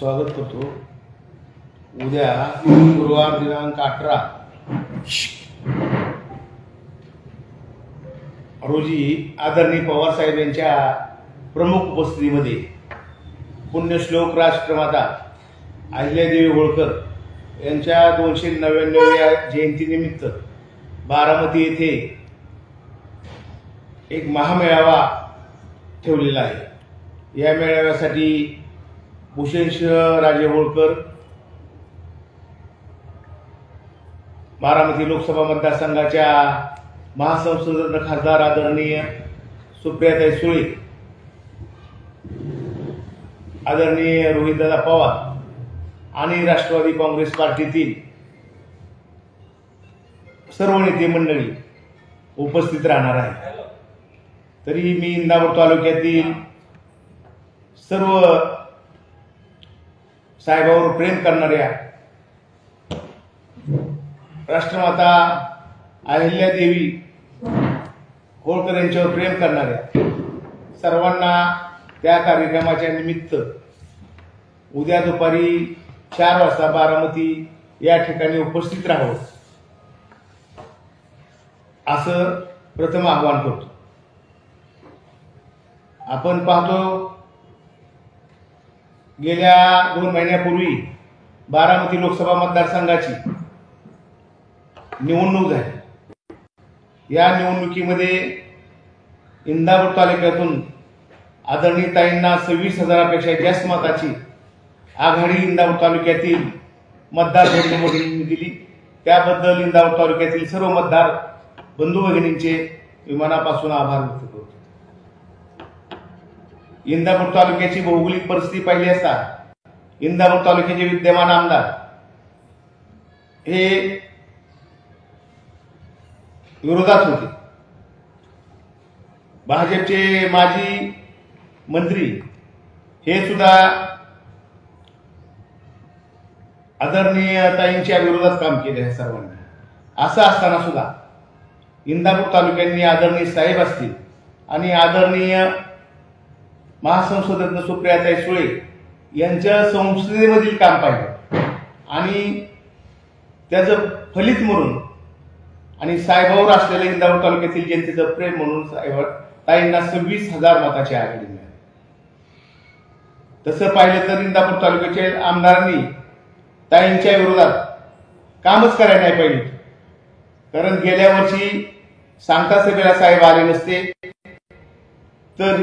स्वागत करतो। उद्या गुरुवार दिनांक 18 रोजी आदरणीय पवार साहेब यांच्या प्रमुख उपस्थितीमध्ये पुण्यश्लोक राष्ट्रमाता अहिल्यादेवी होळकर यांच्या 299व्या जयंतीनिमित्त बारामती येथे एक महामेळावा ठेवलेला आहे। या मेळाव्यासाठी भूषणसिंह राजे होळकर बारामती लोकसभा मतदारसंघाच्या महासंसद खासदार आदरणीय सुप्रियाताई सुळे, आदरणीय रोहितदादा पवार आणि राष्ट्रवादी काँग्रेस पार्टीतील सर्व नेते मंडळी उपस्थित राहणार आहे। तरी मी इंदापूर तालुक्यातील सर्व साहेबांवर प्रेम करणाऱ्या, राष्ट्रमाता अहिल्यादेवी होळकर यांच्यावर प्रेम करणाऱ्या सर्वांना त्या कार्यक्रमाच्या निमित्त उद्या दुपारी 4 वाजता बारामती या ठिकाणी उपस्थित राहावं असं प्रथम आवाहन करतो। आपण पाहतो, गेल्या 2 महिन्यापूर्वी बारामती लोकसभा मतदारसंघाची निवडणूक झाली। या निवडणुकीमध्ये इंदापूर तालुक्यातून आदरणीय ताईंना 26,000पेक्षा जास्त मताची आघाडी इंदापूर तालुक्यातील मतदार बंधूंनी दिली। त्याबद्दल इंदापूर तालुक्यातील सर्व मतदार बंधू भगिनींचे विमानापासून आभार व्यक्त करतो। इंदापूर तालुक्याची भौगोलिक परिस्थिती पाहिली असता इंदापूर तालुक्याचे विद्यमान आमदार हे विरोधात होते। भाजपचे माजी मंत्री हे सुद्धा आदरणीय ताईंच्या विरोधात काम केले आहे सर्वांना। असं असताना सुद्धा इंदापूर तालुक्यांनी आदरणीय साहेब असतील आणि आदरणीय महासंसद सुप्रियाताई सुळे यांच्या संसदेमधील काम पाहिलं आणि त्याचं फलित म्हणून आणि साहेबावर असलेलं इंदापूर तालुक्यातील जनतेचं प्रेम म्हणून ताईंना 26,000 मताची आघाडी मिळाली। तसं पाहिलं तर इंदापूर तालुक्याच्या आमदारांनी ताईंच्या विरोधात कामच करायला नाही पाहिजे, कारण गेल्या वर्षी सांगता सभेला साहेब आले नसते तर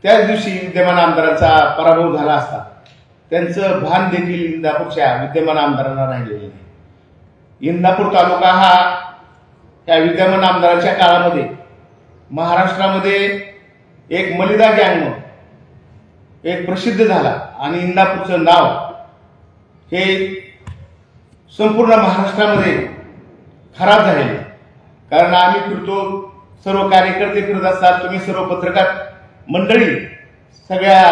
त्याच दिवशी विद्यमान आमदारांचा पराभव झाला असता। त्यांचं भान देखील इंदापूरच्या विद्यमान आमदारांना राहिलेले नाही। इंदापूर तालुका हा या विद्यमान आमदारांच्या काळामध्ये महाराष्ट्रामध्ये एक मलिदा गँग एक प्रसिद्ध झाला आणि इंदापूरचं नाव हे संपूर्ण महाराष्ट्रामध्ये खराब झालेले। कारण आम्ही फिरतो, सर्व कार्यकर्ते फिरत असतात, तुम्ही सर्व पत्रकार मंडळी सगळ्या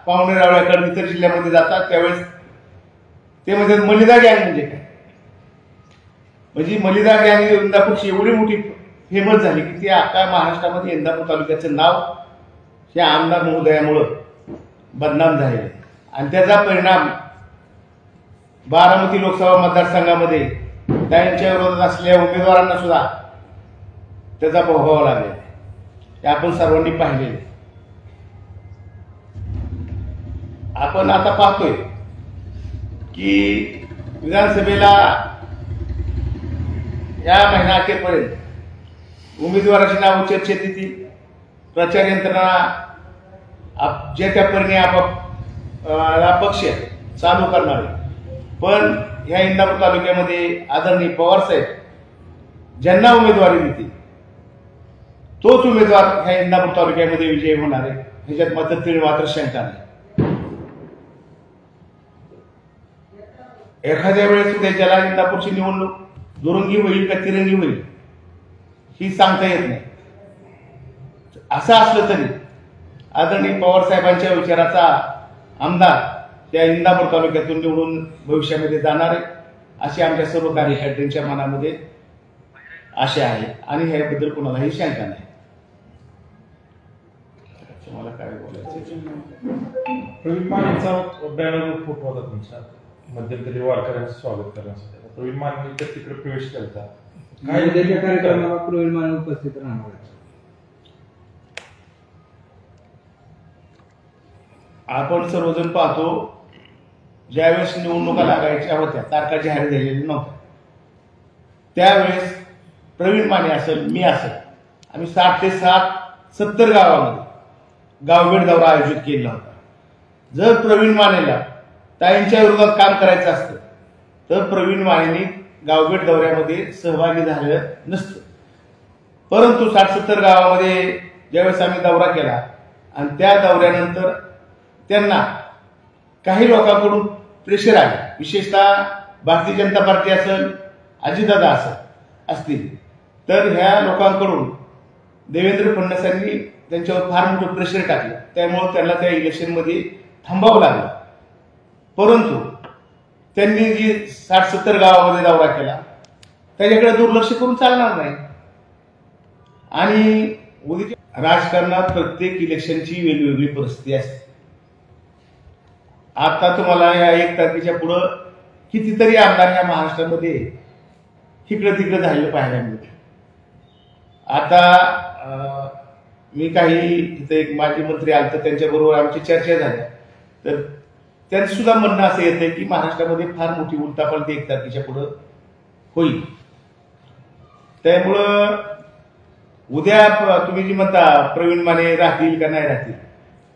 पाहुणेरावळ्याकडे इतर जिल्ह्यामध्ये जातात, त्यावेळेस ते म्हणजे मलिदा गँग म्हणजे काय, म्हणजे मलिदा गँग इंदापूरची एवढी मोठी फेमस झाली की ती अख्खा महाराष्ट्रामध्ये इंदापूर तालुक्याचं नाव या आमदार महोदयामुळं बदनाम झालेलं आहे। आणि त्याचा परिणाम बारामती लोकसभा मतदारसंघामध्ये त्यांच्या विरोधात असलेल्या उमेदवारांना सुद्धा त्याचा भोगावा लागलेला आहे, हे आपण सर्वांनी पाहिलेले। आपण आता पाहतोय की विधानसभेला या महिना अखेरपर्यंत उमेदवाराची नाव चर्चेत येतील, प्रचार यंत्रणा जे त्या परिणाम पक्ष चालू करणार आहे। पण ह्या इंदापूर तालुक्यामध्ये आदरणीय पवार साहेब ज्यांना उमेदवारी देतील तोच उमेदवार ह्या इंदापूर तालुक्यामध्ये विजयी होणार आहे, ह्याच्यात मात्र तीळ मात्र शंका नाही। एखाद्या वेळेस सुद्धा ज्याला इंदापूरची निवडणूक दुरंगी होईल का तिरंगी होईल ही सांगता येत नाही। असं असलं तरी आदरणीय पवार साहेबांच्या विचाराचा आमदार त्या इंदापूर तालुक्यातून निवडून भविष्यामध्ये जाणार आहे अशी आमच्या सर्व कार्यकर्त्यांच्या मनामध्ये आशा आहे आणि ह्याबद्दल कोणालाही शंका नाही। मला काय बोलायचं प्रवीण मानेंचा बॅनर फोटो होता तुमचा मध्यंतरी वारकऱ्यांचं स्वागत करण्यासाठी. प्रवीण माने तिकडे प्रवेश करता काय उद्याच्या कार्यक्रमाला प्रवीण माने उपस्थित राहणार आहेत. आपण सर्वजण पाहतो, ज्यावेळेस निवडणुका लागायच्या होत्या, तारखा जाहीर झालेल्या नव्हत्या, त्यावेळेस प्रवीण माने असेल, मी असेल, आम्ही 60 ते 70 गावामध्ये गावभेट दौरा आयोजित केला होता. जर प्रवीण मानेला ताईंच्या विरोधात काम करायचं असतं तर प्रवीण मानेंनी गावभेट दौऱ्यामध्ये सहभागी झालं नसतं. परंतु 60-70 गावामध्ये ज्यावेळेस आम्ही दौरा केला आणि त्या दौऱ्यानंतर त्यांना काही लोकांकडून प्रेशर आले, विशेषतः भारतीय जनता पार्टी असेल, अजितदादा असतील, तर ह्या लोकांकडून देवेंद्र फडणवीसांनी त्यांच्यावर फार मोठं प्रेशर टाकलं. त्यामुळे त्यांना त्या इलेक्शनमध्ये थांबावं लागलं. परंतु त्यांनी जी 60-70 गावामध्ये दौरा केला त्याच्याकडे दुर्लक्ष करून चालणार नाही. आणि उद्याच्या राजकारणात प्रत्येक इलेक्शनची वेगवेगळी परिस्थिती असते. आता तुम्हाला या 1 तारखेच्या पुढं कितीतरी आमदार ह्या महाराष्ट्रामध्ये इकडे तिकडे झालेलं पाहायला मिळते. आता मी काही इथे एक माजी मंत्री आले तर त्यांच्याबरोबर आमची चर्चा झाल्या, तर त्यांचं सुद्धा म्हणणं असं येतं की महाराष्ट्रामध्ये फार मोठी उलटापालटी 1 तारखेच्या पुढं होईल. त्यामुळं उद्या तुम्ही जी म्हणता प्रवीण माने राहतील का नाही राहतील,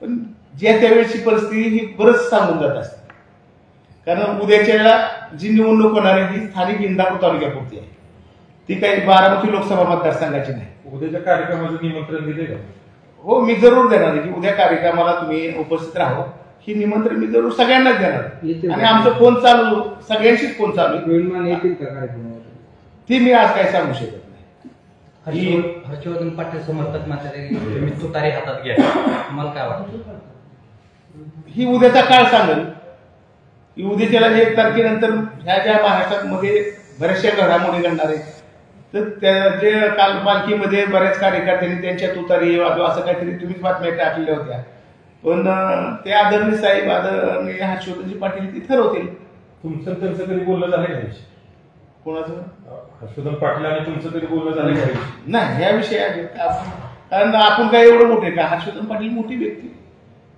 पण ज्या त्यावेळेची परिस्थिती ही बरंच सांगून जात असते. कारण उद्याच्या वेळेला जी निवडणूक होणार आहे ही स्थानिक इंदापूर तालुक्यापुरती आहे, ती काही बारामती लोकसभा मतदारसंघाची नाही. उद्याच्या कार्यक्रमाचं निमंत्रण दिले का? हो, मी जरूर देणार आहे की उद्या कार्यक्रमाला तुम्ही उपस्थित राहो. ही निमंत्रण मी जरूर सगळ्यांनाच देणार आहे. आणि आमचं फोन चालू, सगळ्यांशीच फोन चालू आहे. प्रवीण माने येतील का कार्यक्रमाला? ती मी आज काही सांगू शकत नाही. हर्षवर्धन पाटील समर्थक म्हातारे तुम्ही तुतारी हातात घ्या, तुम्हाला काय वाटतं? ही उद्याचा काळ सांगेल की उद्याच्याला 1 तारखेनंतर ह्या ज्या महाराष्ट्रामध्ये बऱ्याचशा घडामोडी घडणार आहेत, तर त्या जे काल पालखीमध्ये बऱ्याच कार्यकर्त्यांनी त्यांच्या तुतारी असं काहीतरी तुम्हीच बातम्या टाकलेल्या होत्या. पण ते आदरणीय साहेब, आदरणीय हर्षवर्धनजी पाटील ती ठरवतील. तुमचं त्यांचं कधी बोलणं झालं का? कोणाचं? हर्षवर्धन पाटील आणि तुमचं कधी बोलणं झालं का? नाही, ह्या विषयी कारण आपण काय एवढं मोठे का? हर्षवर्धन पाटील मोठी व्यक्ती,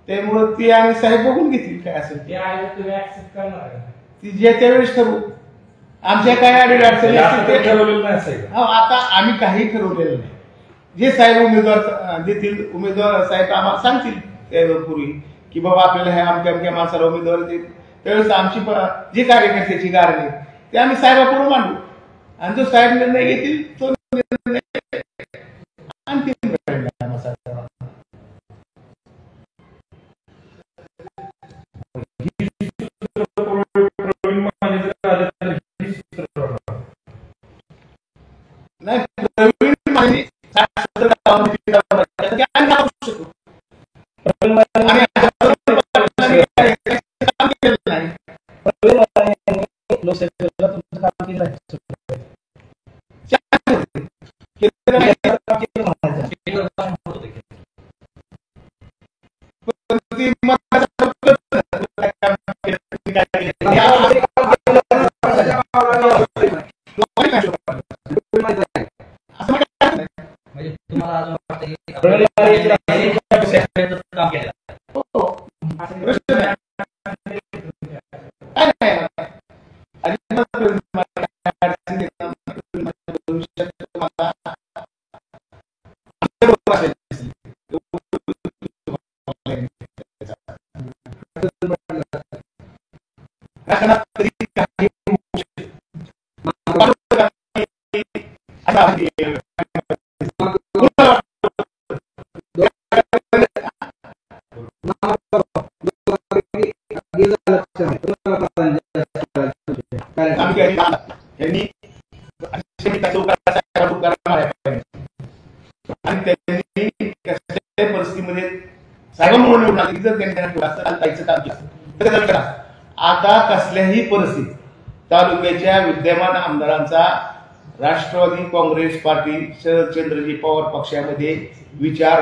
त्यामुळं ती आणि साहेब बघून घेतील काय असेल ती ज्या त्यावेळेस ठरवू. आमच्या काय अडचणी ठरवलेलं नाही. आता आम्ही काही ठरवलेलं नाही. जे साहेब उमेदवार देतील, उमेदवार साहेब आम्हाला सांगतील त्यापूर्वी की बाबा आपल्याला ह्या अमक्या माणसाला उमेदवार देतील, त्यावेळेस आमची जी कार्यकर्त्याची गारणी ते आम्ही साहेबापुढे मांडू. आणि जो साहेब निर्णय घेतील तो निर्णय अंतिम नाही. प्रवीण माने 60-70 लोकसभेला तुमचं काम केलं आहे. तुम्हाला अजून वाटतं की काम केलं? परिस्थितीमध्ये आता कसल्याही परिस्थितीत तालुक्याच्या विद्यमान आमदारांचा राष्ट्रवादी काँग्रेस पार्टी शरदचंद्रजी पवार पक्षामध्ये विचार